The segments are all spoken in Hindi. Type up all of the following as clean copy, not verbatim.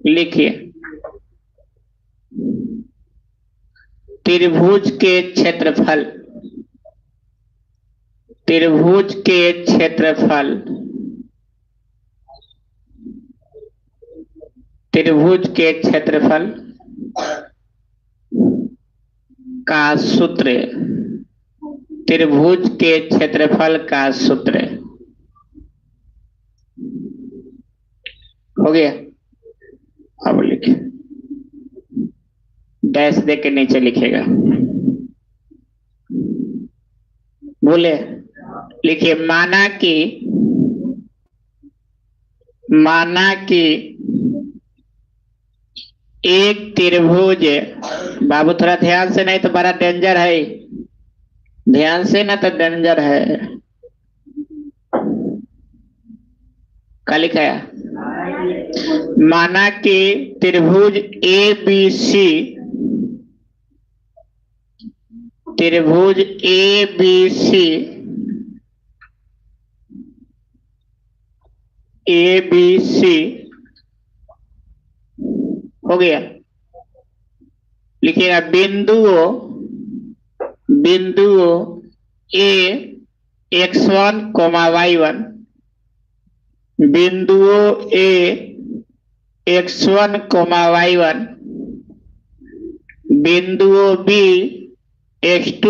लिखिए, त्रिभुज के क्षेत्रफल, त्रिभुज के क्षेत्रफल, त्रिभुज के क्षेत्रफल का सूत्र, त्रिभुज के क्षेत्रफल का सूत्र हो गया। अब लिखिए, डैश दे के नीचे लिखेगा, बोले लिखिए, माना कि एक त्रिभुज, बाबू थोड़ा ध्यान से, नहीं तो बड़ा डेंजर है, ध्यान से ना तो डेंजर है। क्या लिखा है? माना कि त्रिभुज ए बी सी, त्रिभुज A B C, A B C हो गया। लिखिएगा, बिंदुओं ए x1 y1, बिंदुओं ए x1 y1, बिंदुओं बी x2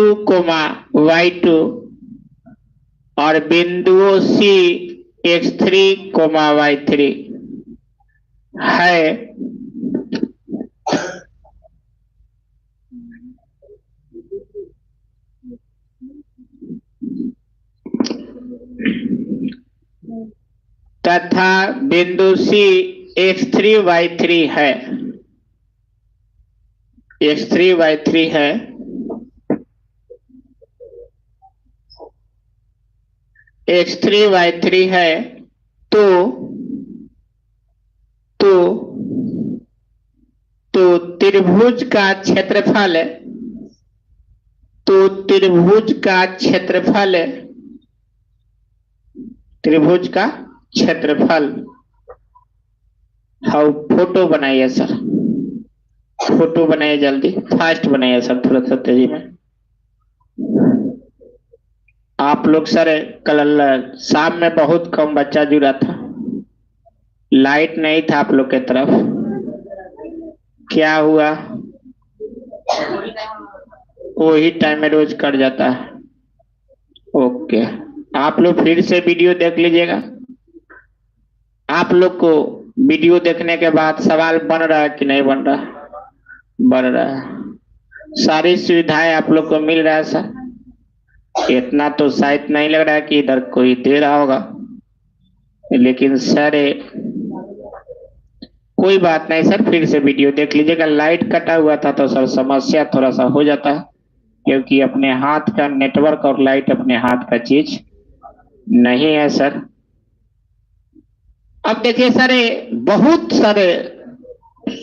y2 और बिंदुओं सी x3 y3 है। तथा बिंदु C x3 y3 है, x3 y3 है। x3 y3 है तो त्रिभुज का क्षेत्रफल, तो त्रिभुज का क्षेत्रफल, त्रिभुज का क्षेत्रफल, हाँ फोटो बनाइए सर, फोटो बनाइए, जल्दी फास्ट बनाइए सर, थोड़ा सा तेजी में। आप लोग सर कल शाम में बहुत कम बच्चा जुड़ा था, लाइट नहीं था आप लोग के तरफ, क्या हुआ? वही टाइम में रोज कट जाता है। ओके, आप लोग फिर से वीडियो देख लीजिएगा। आप लोग को वीडियो देखने के बाद सवाल बन रहा है कि नहीं बन रहा? बन रहा है। सारी सुविधाएं आप लोग को मिल रहा है सर, इतना तो शायद नहीं लग रहा है कि इधर कोई दे रहा होगा, लेकिन सर कोई बात नहीं सर, फिर से वीडियो देख लीजिएगा। लाइट कटा हुआ था तो सर समस्या थोड़ा सा हो जाता है, क्योंकि अपने हाथ का नेटवर्क और लाइट अपने हाथ का चीज नहीं है सर। अब देखिए सर, बहुत सारे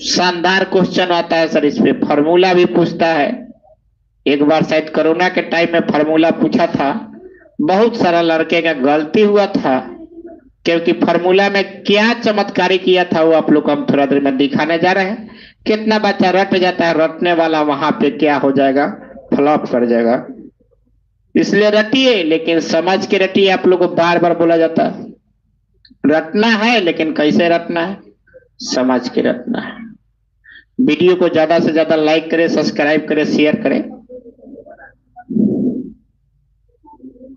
शानदार क्वेश्चन आता है सर, इस पे फार्मूला भी पूछता है। एक बार शायद कोरोना के टाइम में फार्मूला पूछा था, बहुत सारा लड़के का गलती हुआ था, क्योंकि फार्मूला में क्या चमत्कारी किया था वो आप लोग को हम थोड़ा देर में दिखाने जा रहे हैं। कितना बच्चा रट जाता है, रटने वाला वहां पे क्या हो जाएगा, फ्लॉप कर जाएगा। इसलिए रटिए, लेकिन समझ के रटिए। आप लोग को बार बार बोला जाता है रटना है, लेकिन कैसे रटना है, समझ के रटना है। वीडियो को ज्यादा से ज्यादा लाइक करें, सब्सक्राइब करें, शेयर करें,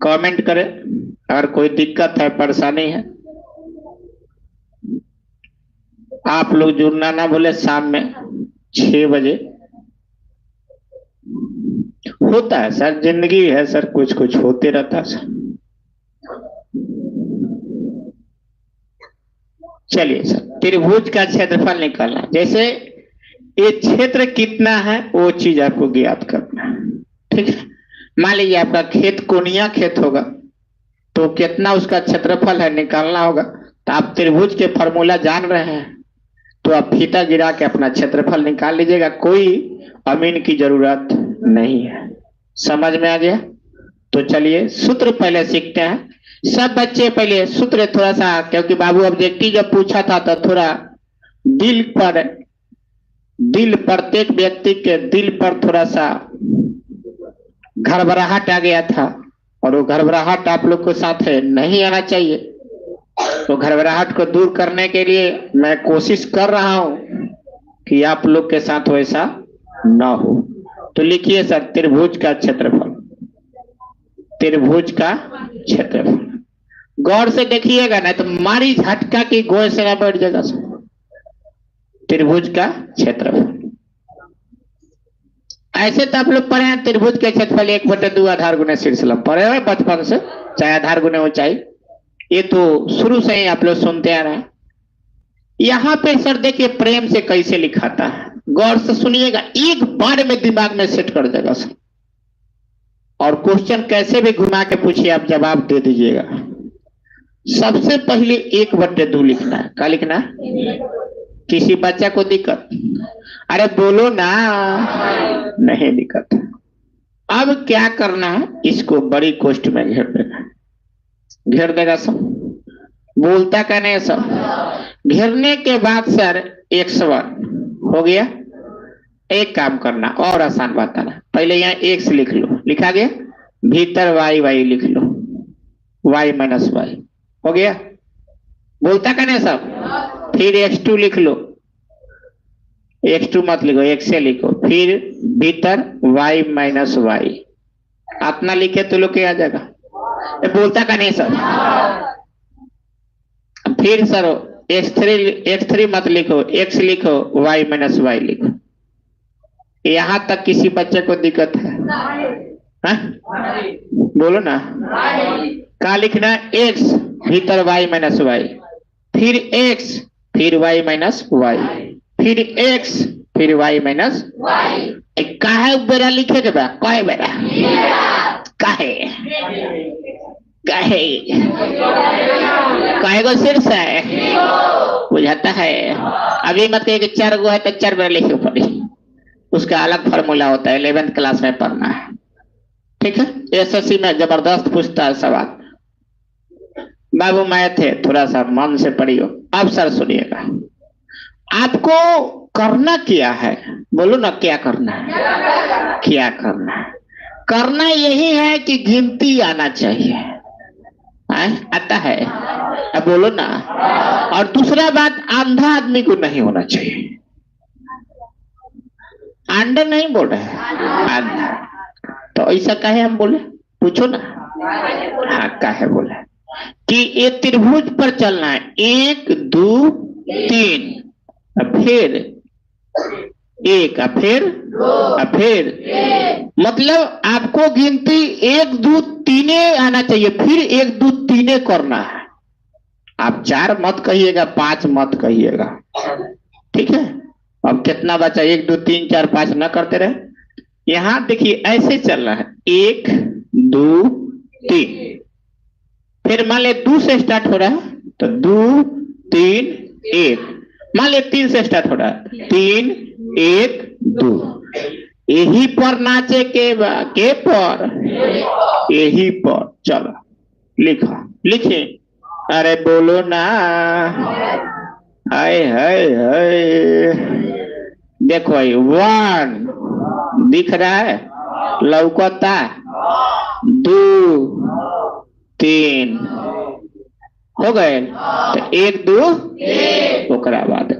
कमेंट करें। अगर कोई दिक्कत है, परेशानी है, आप लोग जुड़ना ना भूले। शाम में 6 बजे होता है सर, जिंदगी है सर, कुछ कुछ होते रहता है सर। चलिए सर, त्रिभुज का क्षेत्रफल निकालना, जैसे ये क्षेत्र कितना है वो चीज आपको ज्ञात करना है, ठीक है। मान लीजिए आपका खेत कोनिया खेत होगा, तो कितना उसका क्षेत्रफल है निकालना होगा। तो आप त्रिभुज के फॉर्मूला जान रहे हैं, तो आप फीता गिरा के अपना क्षेत्रफल निकाल लीजिएगा, कोई अमीन की जरूरत नहीं है। समझ में आ गया? तो चलिए सूत्र पहले सीखते हैं। सब बच्चे पहले सूत्र थोड़ा सा, क्योंकि बाबू ऑब्जेक्टिव जब पूछा था तो थोड़ा दिल पर, दिल प्रत्येक व्यक्ति के दिल पर थोड़ा सा घबराहट आ गया था, और वो घबराहट आप लोग के साथ है नहीं आना चाहिए। तो घबराहट को दूर करने के लिए मैं कोशिश कर रहा हूं कि आप लोग के साथ वैसा ना हो। तो लिखिए सर, त्रिभुज का क्षेत्रफल, त्रिभुज का क्षेत्रफल। गौर से देखिएगा ना तो मारी झटका की गोय से ना बैठ जाएगा सर। त्रिभुज का क्षेत्रफल ऐसे तो आप लोग पढ़े हैं, त्रिभुज के क्षेत्रफल 1/2 आधार गुने शीर्षलंब पढ़े हुए बचपन से, चाहे आधार गुने ऊंचाई, ये तो शुरू से ही आप लोग सुनते आ रहे हैं। यहां पे सर देखिए प्रेम से कैसे लिखाता है, गौर से सुनिएगा, एक बार में दिमाग में सेट कर देगा सर। और क्वेश्चन कैसे भी घुमा के पूछिए आप जवाब दे दीजिएगा। सबसे पहले 1/2 लिखना है। क्या लिखना है? किसी बच्चा को दिक्कत? अरे बोलो ना, नहीं दिक्कत। अब क्या करना है, इसको बड़ी कोष्ठ में घेर देना, घेर देगा सब, बोलता का नहीं सब। घेरने के बाद सर 101 हो गया। एक काम करना और आसान बताना, पहले यहाँ x लिख लो, लिखा गया, भीतर y लिख लो, y माइनस वाई हो गया, बोलता का नहीं सब। फिर x2 लिख लो, x2 मत लिखो, x से लिखो, फिर भीतर y माइनस वाई, अपना लिखे तो लोग आ जाएगा, बोलता का नहीं सर। फिर सर x3 मत लिखो, x लिखो, y माइनस वाई लिखो। यहां तक किसी बच्चे को दिक्कत है? हा? बोलो ना। क्या लिखना है? x भीतर y माइनस वाई, फिर x, फिर y माइनस वाई, फिर x, फिर y माइनस वाई। काहे बेरा लिखे के बा? कहे बेरा? काहे काहे काहे को शीर्ष है, बुझाता है। अभी मत कहिए कि 4 गो है तो 4 बेरा लिखे पड़ी, उसका अलग फॉर्मूला होता है, 11th क्लास में पढ़ना है, ठीक है। एसएससी में जबरदस्त पूछता है सवाल। बाबू मैथ है, थोड़ा सा मन से पढ़ियो। अब सर सुनिएगा, आपको करना क्या है, बोलो ना, क्या करना है? क्या करना है? करना यही है कि गिनती आना चाहिए। आता है? अब बोलो ना। और दूसरा बात, अंधा आदमी को नहीं होना चाहिए। अंडा नहीं बोल रहे, अंधा। तो ऐसा काहे हम बोले, पूछो ना। हाँ, काहे बोले कि ये त्रिभुज पर चलना है, 1 2 3, फिर 1, फिर मतलब आपको गिनती 1 2 3 आना चाहिए, फिर 1 2 3 करना है। आप 4 मत कहिएगा, 5 मत कहिएगा, ठीक है। अब कितना बचा? 1 2 3 4 5 न करते रहे। यहां देखिए ऐसे चल रहा है, 1 2 3, फिर मान ले 2 से स्टार्ट हो रहा है तो 2 3 1, मान ले 3 से स्टार्ट हो रहा है, 3 1 2। यही पर नाचे के पर, यही पर चलो लिखा, लिखे। अरे बोलो ना। हाय हाय हाय, देखो भाई 1 दिख रहा है, लौकता, 2 3 हो गए, तो 1 2 ओकरा बाद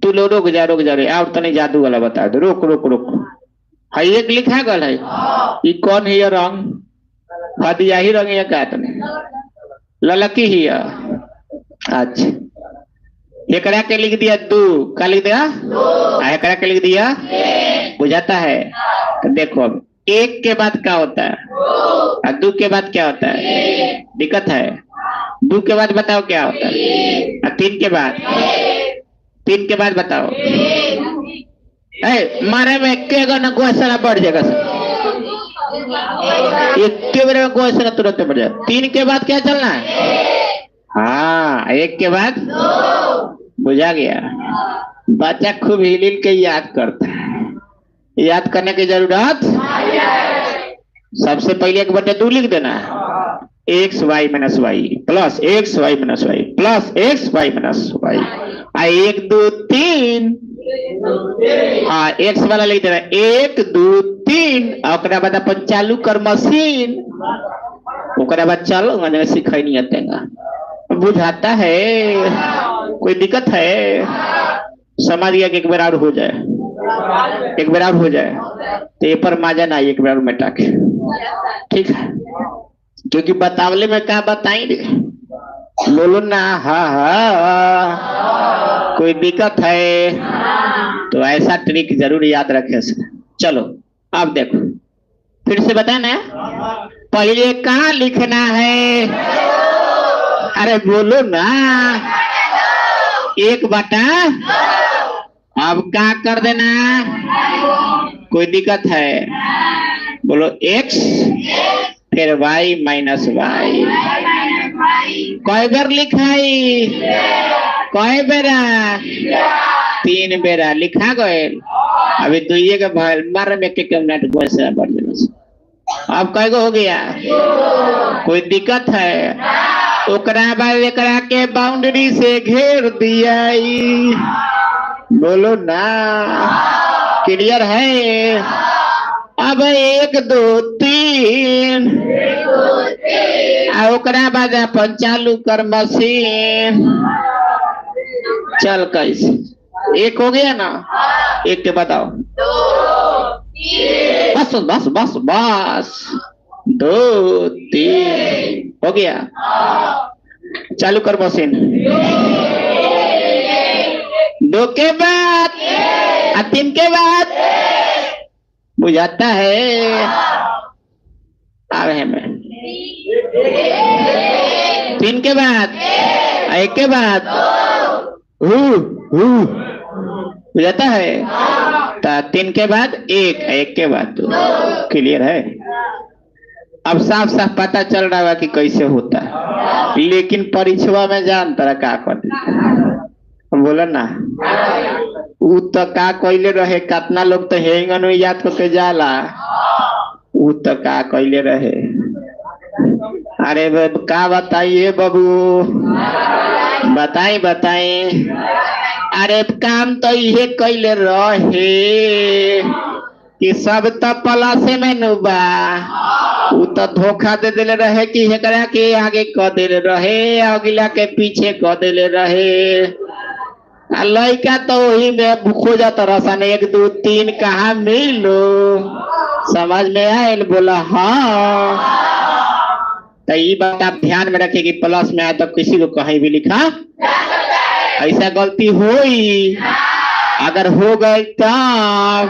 तू लो, रुक जा रे, और तनी जादू वाला बता दो, रुक रुक रुक। है एक लिखा गल है, ये कौन है? ये रंग फदिया ही रंग है का? तने ललकी ही है। अच्छा, एकरा के लिख दिया 2, क्या लिख दिया? एकरा के लिख दिया, बुझाता है। तो देखो अब 1 के बाद क्या होता है, और 2 के बाद क्या होता है? दिक्कत है। 2 के बाद बताओ क्या होता है, और 3 के बाद, 3 के बाद बताओ। मारे में एक गोसरा बढ़ जाएगा सर, एक बेर में गोसरा तुरंत बढ़ जाएगा। 3 के बाद क्या चलना है? हाँ, 1 के बाद, बुझा गया। बच्चा खूब हिल हिल के याद करता है, याद करने की जरूरत। सबसे पहले 1/2 लिख देना है, x y minus y plus x y minus y plus x y minus y. एक दो तीन, हाँ एक्स वाला लिख देना एक दो तीन, और बाद अपन चालू कर मशीन, ओकरा बाद चलो मैंने सिखाई नहीं आते बुझाता है, कोई दिक्कत है? समझ गया कि एक बार और हो जाए, एक बार और हो जाए तो ये पर माजा ना एक बार मिटा के, ठीक है? क्योंकि बतावले में क्या बताएंगे, बोलो ना हाँ हाँ, कोई दिक्कत है तो ऐसा ट्रिक जरूर याद रखे। चलो अब देखो फिर से बताए ना, पहले कहाँ लिखना है? अरे बोलो ना, एक बटा, अब क्या कर देना? कोई दिक्कत है? बोलो x फिर y माइनस वाई। कई बार लिखाई? कई बेरा? 3 बेरा लिखा गए। अभी दुइये के भल मार में के मिनट से बढ़ जाना। अब कई गो हो गया? कोई दिक्कत है? ओकरा बाद एकरा के बाउंड्री से घेर दिया। बोलो ना, क्लियर है? अब 1 2 3, ओकरा बाद अपन चालू कर मशीन। चल कैसे एक हो गया ना? एक के बताओ, बस बस बस बस 2 3 हो गया। चालू कर मशीन। 2 के बाद 3 के बाद बुझाता है? आ रहे में 3 के बाद 1 के बाद बुझाता है? 3 के बाद 1, 1 के बाद 2। क्लियर है? अब साफ साफ पता चल रहा है कि कैसे होता है, लेकिन परीक्षा में जान तरह का कर बोला ना, उ तो का कैले रहे, कितना लोग तो हेंगन याद करके जाला, उ तो का कैले रहे। अरे का बताइए बाबू, बताई बताई। अरे काम तो ये कैले रहे कि सब तो प्लस में नुबा, उ तो धोखा दे दिले रहे कि एकरा के आगे क दिले रहे, अगला के पीछे क दिले रहे। लड़का तो वही में खोजत रसन 1 2 3 कहाँ मिलो, समझ में आयल? बोला हाँ। तो ये बात आप ध्यान में रखिए कि प्लस में आए तो किसी को कहीं भी लिखा, ऐसा गलती हुई अगर हो गई तब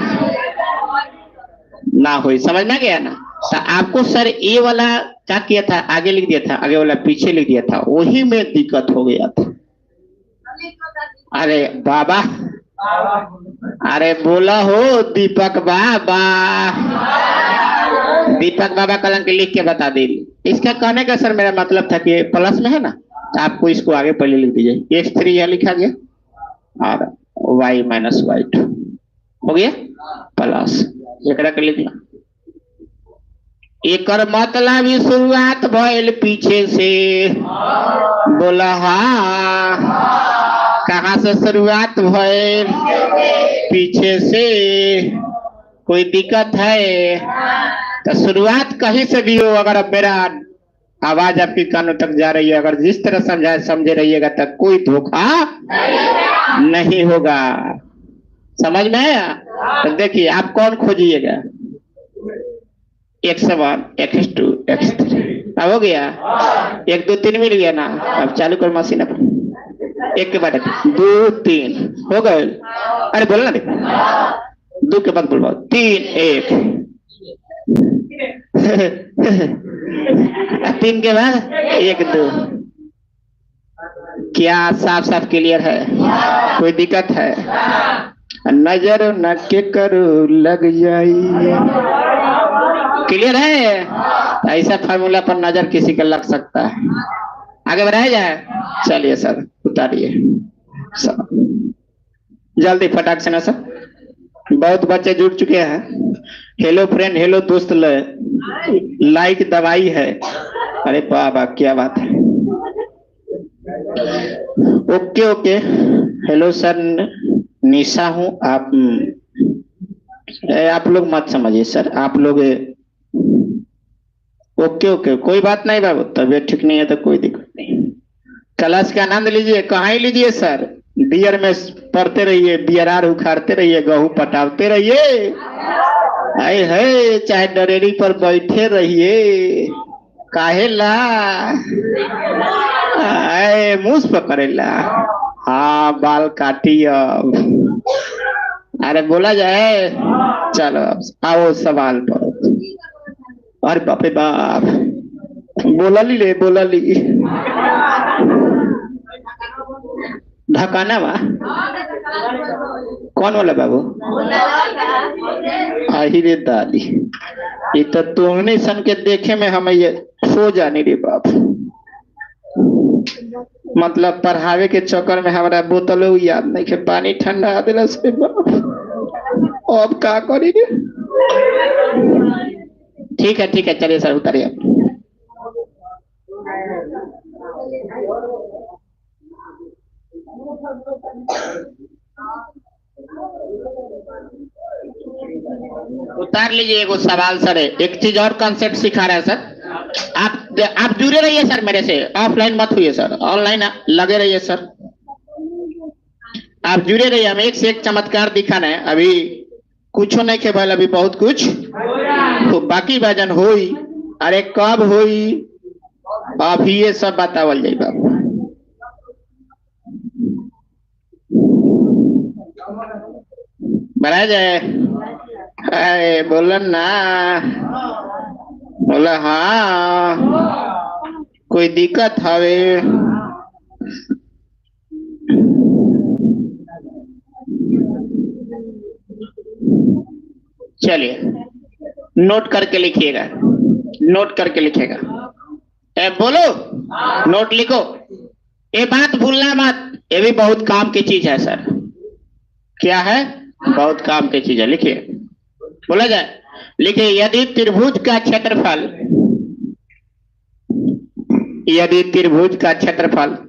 ना हुई। समझ में गया ना? तो आपको सर ए वाला क्या किया था, आगे लिख दिया था, आगे वाला पीछे लिख दिया था, वही में दिक्कत हो गया था। अरे बाबा, अरे बोला हो दीपक बाबा, दीपक बाबा कलम के लिख के बता दी। इसका कहने का सर मेरा मतलब था कि प्लस में है ना, तो आपको इसको आगे पहले लिख दीजिए। x3 यह लिखा गया और y माइनस y2 हो गया प्लस, एक लिखना। एक मतलब शुरुआत भइल पीछे से। बोला हाँ, कहाँ से शुरुआत भइल? पीछे से। कोई दिक्कत है? तो शुरुआत कहीं से भी हो, अगर अब मेरा आवाज आपके कानों तक जा रही है, अगर जिस तरह समझे रहिएगा तो कोई धोखा नहीं होगा। समझ में आया? तो देखिए आप कौन खोजिएगा, x1 x2 x3 अब हो गया। 1 2 3 मिल गया ना? अब चालू कर मशीन। अब 1 के बाद 2 3 हो गए। अरे बोलो ना, देखो 2 के बाद बोलो 3 1 3 के बाद 1 2। क्या साफ साफ क्लियर है? कोई दिक्कत है? नजर न के करो लग जाई। क्लियर है? ऐसा फार्मूला पर नजर किसी का लग सकता है। आगे बढ़ाया जाए? चलिए सर उतारिए सर जल्दी फटाक से ना सर, बहुत बच्चे जुड़ चुके हैं। हेलो फ्रेंड, हेलो दोस्त, लाइक दबाई है, अरे बाबा क्या बात है। Okay okay. हेलो सर, निशा हूँ। आप लोग मत समझिए सर, आप लोग। ओके ओके, कोई बात नहीं बाबू, तबीयत ठीक नहीं है तो कोई दिक्कत नहीं। क्लास का आनंद लीजिए, कहाँ ही लीजिए सर। बियर में पढ़ते रहिए, बियरार उखाड़ते रहिए, गेहूं पटावते रहिए। आए है, चाहे डरेरी पर बैठे रहिए। काहे ला आए मुंह पकड़ेला। हाँ, बाल काटी अब। अरे बोला जाए। चलो अब आओ सवाल पर। अरे बाप रे बाप, बोला ली रे, बोला ली। ढकाना बा कौन वाला बाबू? आही रे दादी, ये तो तुमने सन के देखे में हमें ये सो जानी रे बाप। मतलब पढ़ावे के चक्कर में हमारा बोतलों याद नहीं के पानी ठंडा दिला से बाप। अब का करी रे? ठीक है चलिए सर उतारिए। उतार लीजिए एगो सवाल सर है। एक चीज और कंसेप्ट सिखा रहा है सर। आप जुड़े रहिए सर मेरे से, ऑफलाइन मत हुई सर, ऑनलाइन लगे रहिए सर। आप जुड़े रहिए, हम एक से एक चमत्कार दिखाना है। अभी कुछ नहीं के भाई, अभी बहुत कुछ तो बाकी भजन होई। अरे कब होई अभी ये सब बतावल जाए बाबू। बना जाए। अरे बोलन ना, बोला हाँ कोई दिक्कत हवे। चलिए नोट करके लिखिएगा, नोट करके लिखिएगा। बोलो, नोट लिखो। ये बात भूलना मत, ये भी बहुत काम की चीज है सर। क्या है? बहुत काम की चीज है, लिखिए। बोला जाए, लिखिए। यदि त्रिभुज का क्षेत्रफल,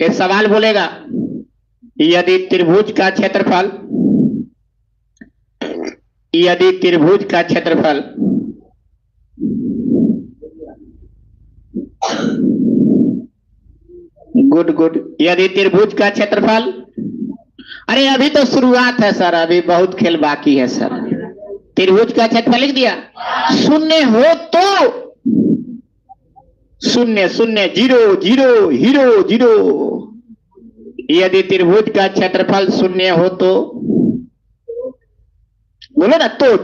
एक सवाल बोलेगा। यदि त्रिभुज का क्षेत्रफल, यदि त्रिभुज का क्षेत्रफल गुड गुड, यदि त्रिभुज का क्षेत्रफल। अरे अभी तो शुरुआत है सर, अभी बहुत खेल बाकी है सर। त्रिभुज का क्षेत्रफल लिख दिया। शून्य हो तो शून्य शून्य, जीरो जीरो, हीरो जीरो। यदि त्रिभुज का क्षेत्रफल शून्य हो तो, बोलो ना, तो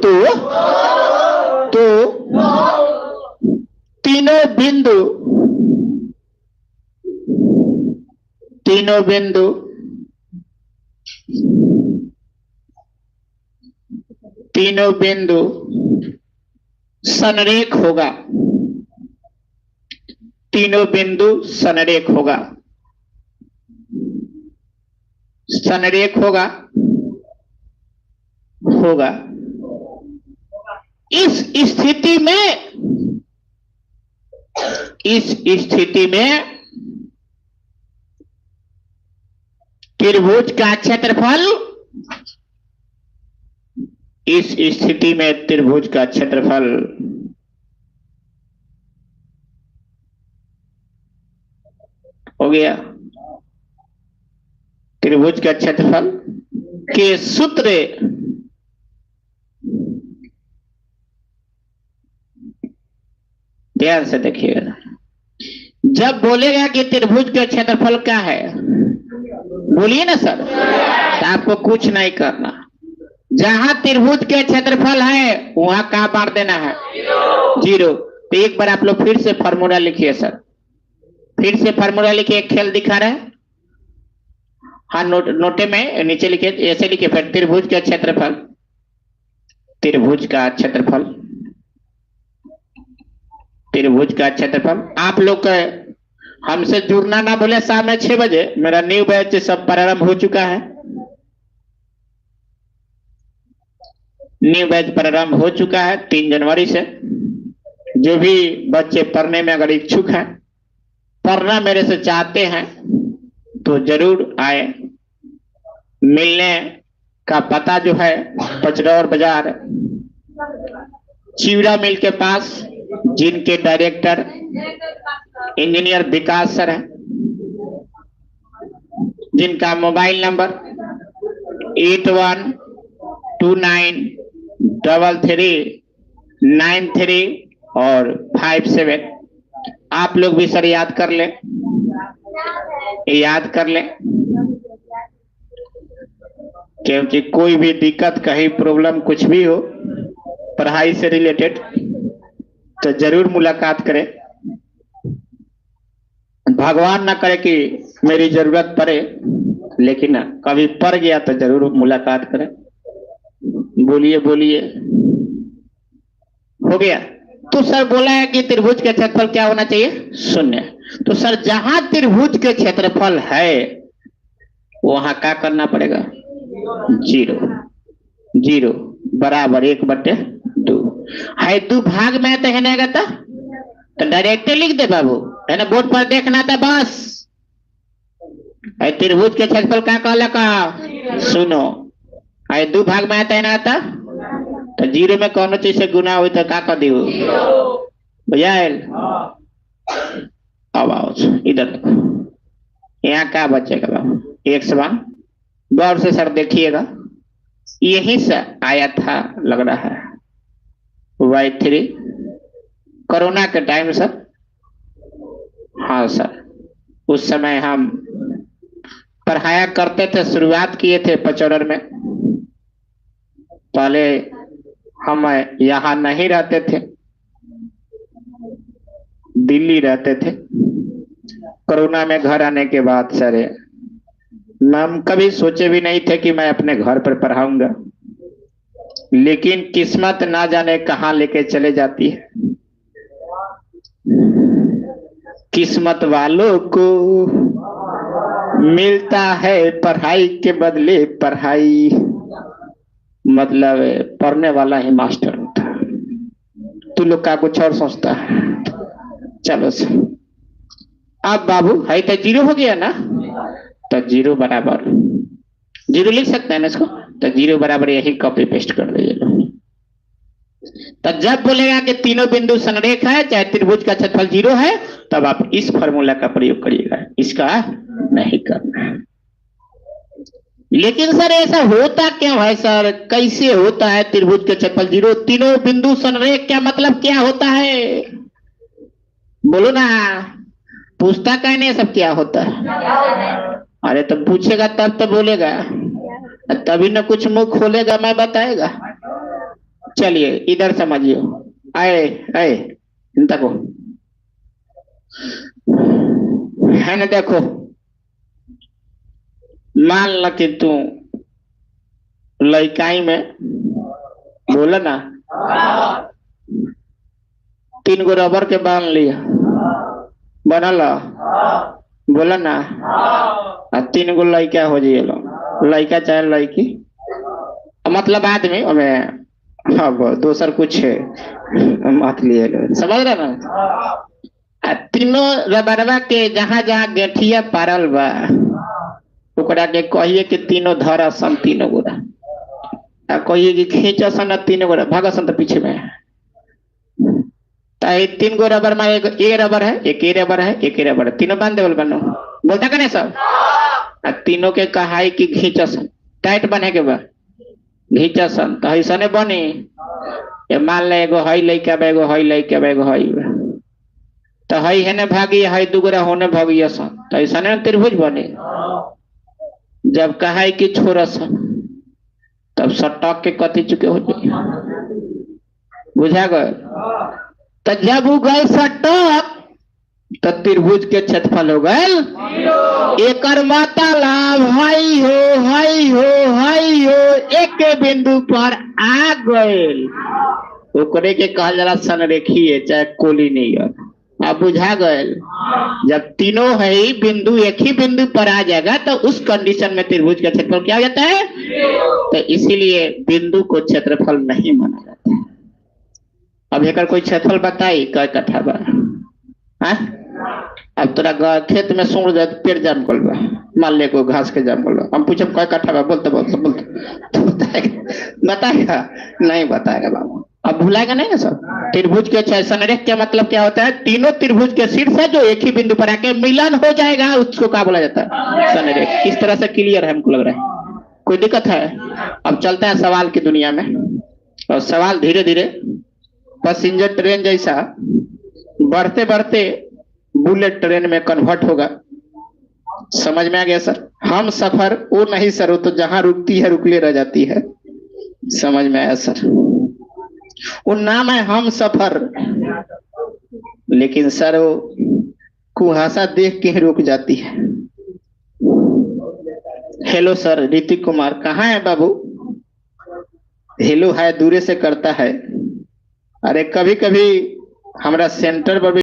तीनों बिंदु, तीनों बिंदु तीनों बिंदु संरेख होगा। तीनों बिंदु संरेख होगा, संरेख होगा, होगा। इस स्थिति में, इस स्थिति में त्रिभुज का क्षेत्रफल, इस स्थिति में त्रिभुज का क्षेत्रफल हो गया। त्रिभुज का क्षेत्रफल के सूत्र, ध्यान से देखिएगा। जब बोलेगा कि त्रिभुज का क्षेत्रफल क्या है, बोलिए ना सर, तो आपको कुछ नहीं करना। जहां त्रिभुज के क्षेत्रफल है वहां कहां बांट देना है? जीरो। तो एक बार आप लोग फिर से फॉर्मूला लिखिए सर, फिर से फॉर्मूला लिखिए। एक खेल दिखा रहे हैं, हाँ नोटे में नीचे लिखिए, ऐसे लिखिए फिर। त्रिभुज का क्षेत्रफल, त्रिभुज का क्षेत्रफल, त्रिभुज का क्षेत्रफल। आप लोग हमसे जुड़ना ना बोले, शाम में 6 बजे मेरा न्यू बैच सब प्रारंभ हो चुका है। न्यू बैच प्रारंभ हो चुका है 3 जनवरी से। जो भी बच्चे पढ़ने में अगर इच्छुक हैं पढ़ना मेरे से चाहते हैं तो जरूर आए। मिलने का पता जो है पचरौर बाजार चिवड़ा मिल के पास, जिनके डायरेक्टर इंजीनियर विकास सर है, जिनका मोबाइल नंबर 81293393 और 57। आप लोग भी सर याद कर लें, क्योंकि कोई भी दिक्कत, कहीं प्रॉब्लम, कुछ भी हो पढ़ाई से रिलेटेड तो जरूर मुलाकात करें। भगवान ना करे कि मेरी जरूरत पड़े, लेकिन कभी पड़ गया तो जरूर मुलाकात करें। बोलिए बोलिए, हो गया। तो सर बोला है कि त्रिभुज के क्षेत्रफल क्या होना चाहिए? 0। तो सर जहां त्रिभुज के क्षेत्रफल है वहां क्या करना पड़ेगा? 0 बराबर 1/2 है। 2 भाग में तो है ना, तो डायरेक्ट लिख दे बाबू, है ना, बोर्ड पर देखना था बस। त्रिभुज के क्षेत्रफल क्या कहला का? सुनो, 2 भाग में आता है ना, आता तो 0 में कौन चीज से गुना हुई तो क्या कर दी भैया? अब आओ इधर, यहाँ क्या बचेगा बाबू? 1 गौर से सर देखिएगा, यही से आया था लग रहा है Y3 कोरोना के टाइम सर। हाँ सर, उस समय हम पढ़ाया करते थे, शुरुआत किए थे पचौर में। पहले हम यहाँ नहीं रहते थे, दिल्ली रहते थे। कोरोना में घर आने के बाद सर हम कभी सोचे भी नहीं थे कि मैं अपने घर पर पढ़ाऊंगा, लेकिन किस्मत ना जाने कहाँ लेके चले जाती है। किस्मत वालों को मिलता है पढ़ाई के बदले पढ़ाई, मतलब पढ़ने वाला ही मास्टर होता है। तू लोग का कुछ और सोचता है? चलो सर, अब बाबू है तो 0 हो गया ना, तो 0 बराबर 0 लिख सकते हैं ना इसको, तो 0 बराबर यही कॉपी पेस्ट कर दीजिए। तो जब बोलेगा कि तीनों बिंदु संरेख है, चाहे त्रिभुज का क्षेत्रफल 0 है, तब आप इस फॉर्मूला का प्रयोग करिएगा, इसका नहीं करना है। लेकिन सर ऐसा होता क्यों है सर? कैसे होता है त्रिभुज के क्षेत्रफल 0, तीनों बिंदु संरेख? क्या मतलब क्या होता है? बोलो ना, पूछता कहने सब क्या होता है? अरे तो पूछेगा तब तो बोलेगा, तभी ना कुछ मुंह खोलेगा, मैं बताएगा। चलिए इधर समझिए, आए आए चिंता को है ना। देखो, मान ल कि तू लइकाई में बोला ना 3 गो रबर के बांध लिया, बनल बोला ना, 3 गो लड़का हो जाइए, लड़का चाहे लड़की, मतलब आदमी हमें, अब दोसर कुछ मत लिए, समझ रहे ना? तीनों रबरवा के जहां जहां गेठिया पारल बा, ओकरा के कहिए कि तीनों धरासन 3 गोरा, कहिए कि खींचसन 3 गोरा, भागसन तो पीछे में। 3 गो रबर में एक रबर है, एक रबर है, एक रबर, तीनों बांध देवल बनो, बोलता कने सब। तीनों के कहाई कि घींचसन, टाइट बने के बा घींचसन, तो ऐसने बनी। ये मान ले एगो हई लइका बा, एगो हई लइका बा, एगो हई बा, तो हई है ने भागी, हई 2 गोरा होने भागी सन, तो ऐसने त्रिभुज बने। जब कहाई कि छोरसन, तब सटक के कथी चुके हो जाए, बुझा गए? तो जब वो गए सटक, तो त्रिभुज के क्षेत्रफल हो गए एक मतलब हई हो एक बिंदु पर आ गए, ओकरे के कहल जाला संरेखीय चाहे कोलिनियर। अब बुझा गए? जब तीनों है बिंदु एक ही बिंदु पर आ जाएगा तो उस कंडीशन में त्रिभुज का क्षेत्रफल क्या हो जाता है? तो इसीलिए बिंदु को क्षेत्रफल नहीं माना जाता है। अब एक कोई क्षेत्रफल बताई कै कट्ठा बा? अब तोरा खेत में सुन जाए तो पेड़ जाम गल बा, मान ले को घास के जाम गल बा, हम पूछे कय कट्ठा बा, बोलते बोलते बोलते तो बताएगा नहीं बताएगा बाबू। अब भुलाएगा नहीं ना सब। त्रिभुज के संरेख का मतलब क्या होता है? तीनों त्रिभुज के शीर्ष है जो एक ही बिंदु पर आके मिलन हो जाएगा, उसको क्या बोला जाता है? संरेख। किस तरह से क्लियर है हमको लग रहा है? कोई दिक्कत है? अब चलता है सवाल की दुनिया में, और सवाल धीरे धीरे पैसेंजर ट्रेन जैसा बढ़ते बढ़ते बुलेट ट्रेन में कन्वर्ट होगा। समझ में आ गया सर? हम सफर वो नहीं सर, वो तो जहां रुकती है रुकले रह जाती है। समझ में आया सर? वो नाम है हम सफर, लेकिन सर वो कुहासा देख के ही रुक जाती है। हेलो सर, ऋतिक कुमार कहाँ है बाबू? हेलो है दूरे से करता है। अरे कभी कभी हमारा सेंटर पर भी